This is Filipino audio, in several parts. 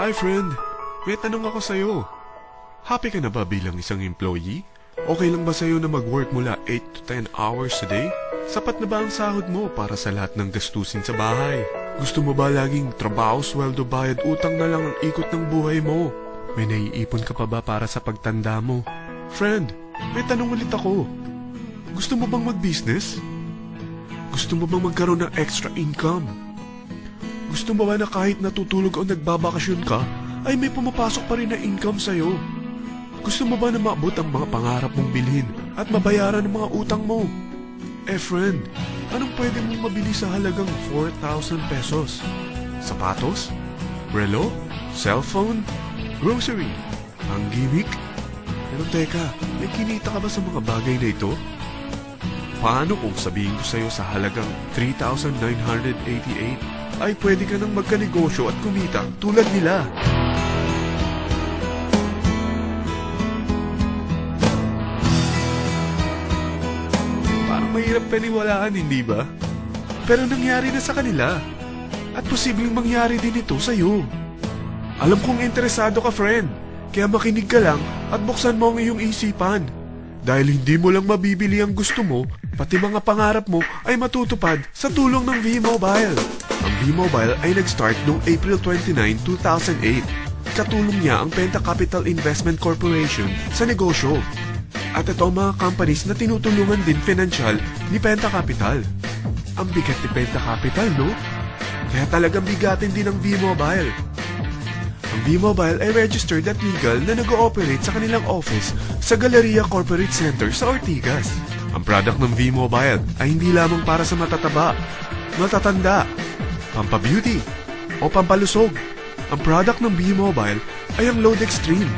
Hi friend, may tanong ako sa'yo. Happy ka na ba bilang isang employee? Okay lang ba sa'yo na mag-work mula 8 to 10 hours a day? Sapat na ba ang sahod mo para sa lahat ng gastusin sa bahay? Gusto mo ba laging trabaho, sweldo, bayad, utang na lang ang ikot ng buhay mo? May naiipon ka pa ba para sa pagtanda mo? Friend, may tanong ulit ako. Gusto mo bang mag-business? Gusto mo bang magkaroon ng extra income? Gusto mo ba na kahit natutulog o nagbabakasyon ka, ay may pumapasok pa rin na income sa'yo? Gusto mo ba na maabot ang mga pangarap mong bilhin at mabayaran ang mga utang mo? Eh friend, anong pwede mong mabili sa halagang 4,000 pesos? Sapatos? Relo? Cellphone? Grocery? Ang gimmick? Pero teka, may kinita ka ba sa mga bagay na ito? Paano kung sabihin ko sa'yo sa halagang 3,988 ay pwede ka nang magkanegosyo at kumita tulad nila? Mahirap paniwalaan, hindi ba? Pero nangyari na sa kanila. At posibleng mangyari din ito sa'yo. Alam kong interesado ka, friend. Kaya makinig ka lang at buksan mo ang iyong isipan. Dahil hindi mo lang mabibili ang gusto mo, pati mga pangarap mo ay matutupad sa tulong ng V-Mobile. Ang V-Mobile ay nag-start noong April 29, 2008. Katulong niya ang Penta Capital Investment Corporation sa negosyo. At ito ang mga companies na tinutulungan din financial ni Penta Capital. Ang bigat ni Penta Capital, no? Kaya talagang bigatin din ang V-Mobile. Ang V-Mobile ay registered at legal na nag-ooperate sa kanilang office sa Galleria Corporate Center sa Ortigas. Ang product ng V-Mobile ay hindi lamang para sa matataba, matatanda, pampabeauty, o pampalusog. Ang product ng V-Mobile ay ang Load Extreme,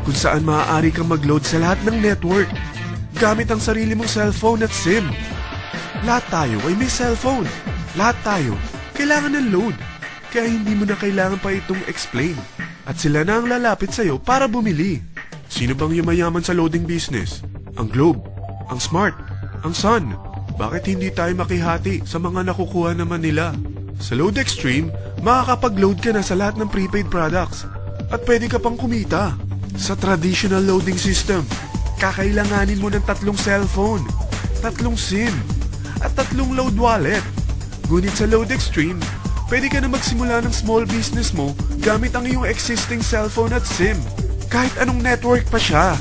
kung saan maaari kang mag-load sa lahat ng network gamit ang sarili mong cellphone at SIM. Lahat tayo ay may cellphone. Lahat tayo kailangan ng load. Kaya hindi mo na kailangan pa itong explain. At sila na ang lalapit sa'yo para bumili. Sino bang yumayaman sa loading business? Ang Globe, ang Smart, ang Sun. Bakit hindi tayo makihati sa mga nakukuha naman nila? Sa Load Extreme, makakapag-load ka na sa lahat ng prepaid products. At pwede ka pang kumita. Sa traditional loading system, kakailanganin mo ng 3 cellphone, 3 SIM, at 3 load wallet. Ngunit sa Load Extreme, pwede ka na magsimula ng small business mo gamit ang iyong existing cellphone at SIM. Kahit anong network pa siya.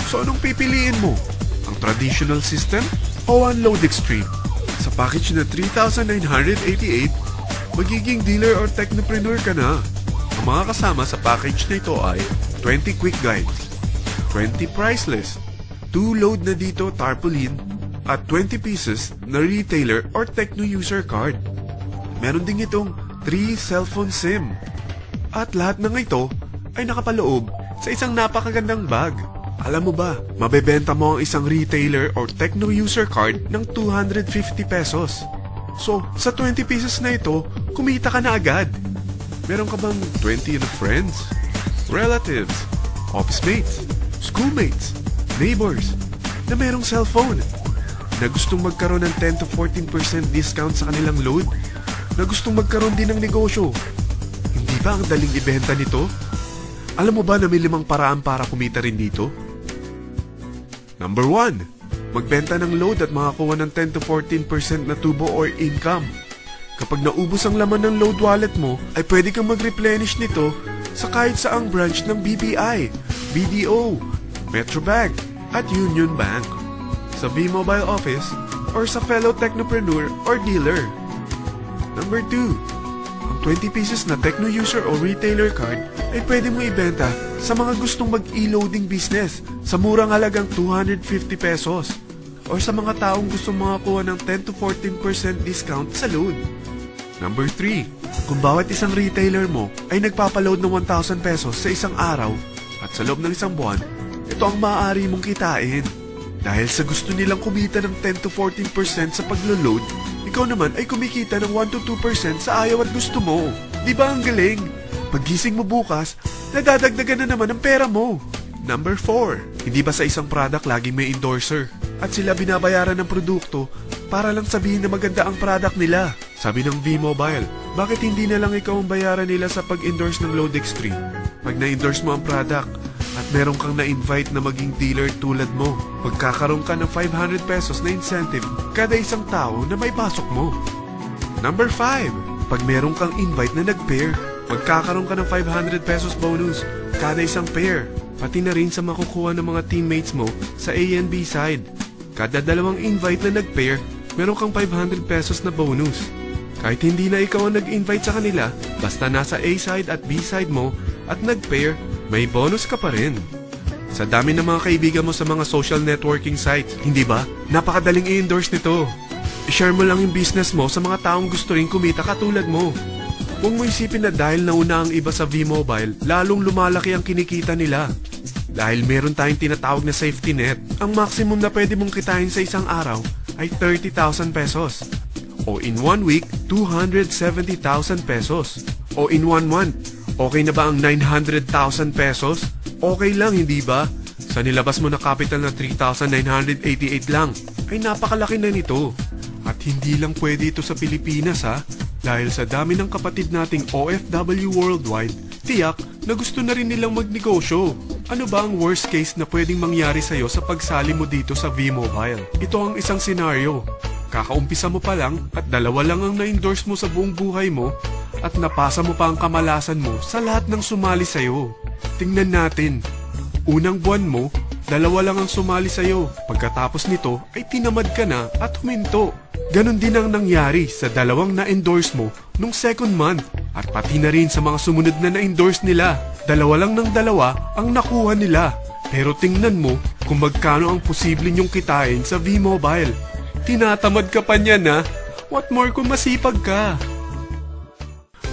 So anong pipiliin mo? Ang traditional system o ang Load Extreme? Sa package na 3,988, magiging dealer or technopreneur ka na. Ang mga kasama sa package na ito ay 20 quick guides, 20 priceless, 2 load na dito tarpaulin, at 20 pieces na retailer or techno user card. Meron din itong 3 cellphone SIM. At lahat ng ito ay nakapaloob sa isang napakagandang bag. Alam mo ba, mabebenta mo ang isang retailer or techno user card ng 250 pesos. So, sa 20 pieces na ito, kumita ka na agad. Meron ka bang 20 na friends? Relatives, office mates, schoolmates, neighbors na merong cellphone, na gustong magkaroon ng 10 to 14% discount sa kanilang load, na gustong magkaroon din ng negosyo. Hindi ba ang daling ibenta nito? Alam mo ba na may 5 paraan para kumita rin dito? Number 1, magbenta ng load at makakuha ng 10 to 14% na tubo or income. Kapag naubos ang laman ng load wallet mo, ay pwede kang mag-replenish nito sa kahit saang branch ng BPI, BDO, Metrobank, at Union Bank, sa V-Mobile office, or sa fellow technopreneur or dealer. Number 2, ang 20 pieces na techno user o retailer card ay pwede mo ibenta sa mga gustong mag-e-loading business sa murang halagang 250 pesos, or sa mga taong gustong makakuha ng 10 to 14% discount sa load. Number 3, kung bawat isang retailer mo ay nagpapaload ng 1,000 pesos sa isang araw at sa loob ng isang buwan, ito ang maaari mong kitain. Dahil sa gusto nilang kumita ng 10 to 14% sa paglo-load, ikaw naman ay kumikita ng 1 to 2% sa ayaw at gusto mo. Di ba ang galing? Paggising mo bukas, nadadagdagan na naman ang pera mo. Number 4, hindi ba sa isang product laging may endorser? At sila binabayaran ng produkto para lang sabihin na maganda ang product nila. Sabi ng V-Mobile, Bakit hindi na lang ikaw ang bayaran nila sa pag-endorse ng Load Extreme? Pag na-endorse mo ang product at meron kang na-invite na maging dealer tulad mo, magkakaroon ka ng 500 pesos na incentive kada isang tao na may pasok mo. Number 5. Pag meron kang invite na nag-pair, magkakaroon ka ng 500 pesos bonus kada isang pair, pati na rin sa makukuha ng mga teammates mo sa A and B side. Kada dalawang invite na nag-pair, meron kang 500 pesos na bonus. Kahit hindi na ikaw ang nag-invite sa kanila, basta nasa A side at B side mo at nag-pair, may bonus ka pa rin. Sa dami ng mga kaibigan mo sa mga social networking sites, hindi ba? Napakadaling i-endorse nito. I-share mo lang yung business mo sa mga taong gusto rin kumita katulad mo. Huwag mo isipin na dahil nauna ang iba sa V-Mobile, lalong lumalaki ang kinikita nila. Dahil meron tayong tinatawag na safety net, ang maximum na pwede mong kitain sa isang araw ay 30,000 pesos. O in 1 week, 270,000 pesos. O in 1 month, okay na ba ang 900,000 pesos? Okay lang, hindi ba? Sa nilabas mo na capital na 3,988 lang, ay napakalaki na nito. At hindi lang pwede ito sa Pilipinas ha, dahil sa dami ng kapatid nating OFW worldwide, tiyak na gusto na rin nilang magnegosyo. Ano ba ang worst case na pwedeng mangyari sa'yo sa pagsali mo dito sa V-Mobile? Ito ang isang senaryo. Kakaumpisa mo pa lang at 2 lang ang na-endorse mo sa buong buhay mo at napasa mo pa ang kamalasan mo sa lahat ng sumali sa'yo. Tingnan natin. Unang buwan mo, 2 lang ang sumali sa'yo. Pagkatapos nito ay tinamad ka na at huminto. Ganon din ang nangyari sa 2 na-endorse mo nung second month at pati na rin sa mga sumunod na na-endorse nila. 2 lang ng 2 ang nakuha nila. Pero tingnan mo kung magkano ang posible nyong kitain sa V-Mobile. Tinatamad ka pa niyan ha? What more kung masipag ka?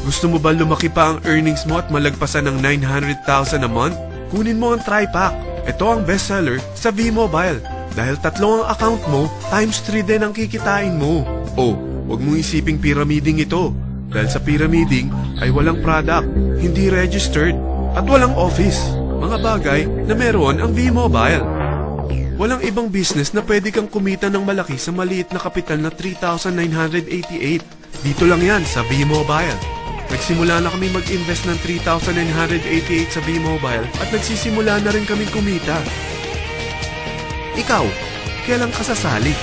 Gusto mo ba lumaki pa ang earnings mo at malagpasan ng 900,000 a month? Kunin mo ang TriPack. Ito ang bestseller sa V-Mobile. Dahil 3 ang account mo, times 3 din ang kikitain mo. Oh, huwag mong isiping pyramiding ito. Dahil sa pyramiding ay walang product, hindi registered, at walang office. Mga bagay na meron ang V-Mobile. Walang ibang business na pwede kang kumita ng malaki sa maliit na kapital na 3,988. Dito lang yan sa V-Mobile. Nagsimula na kami mag-invest ng 3,988 sa V-Mobile at nagsisimula na rin kami kumita. Ikaw, kailan ka sasali?